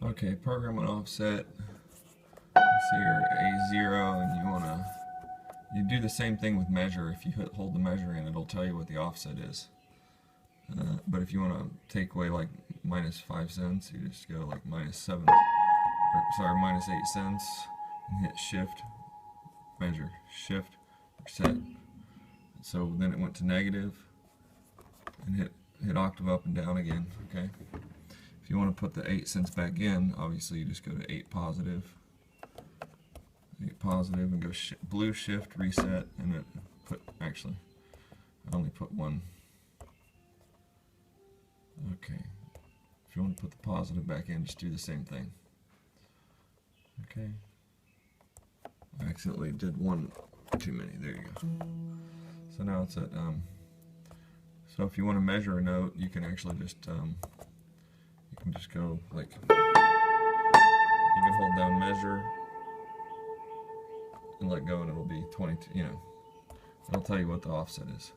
Okay, program an offset. So you're A0 and you do the same thing with measure. If you hold the measure in, it'll tell you what the offset is. But if you want to take away like -5 cents, you just go like -8 cents and hit shift, measure, shift, reset. So then it went to negative and hit octave up and down again. Okay. If you want to put the 8 cents back in, obviously you just go to 8 positive, and go blue shift reset, and it actually I only put one. Okay. If you want to put the positive back in, just do the same thing. Okay. I accidentally did one too many. There you go. So now it's at so if you want to measure a note, you can actually just you can just go like, you can hold down measure and let go, and it'll be 22, it'll tell you what the offset is.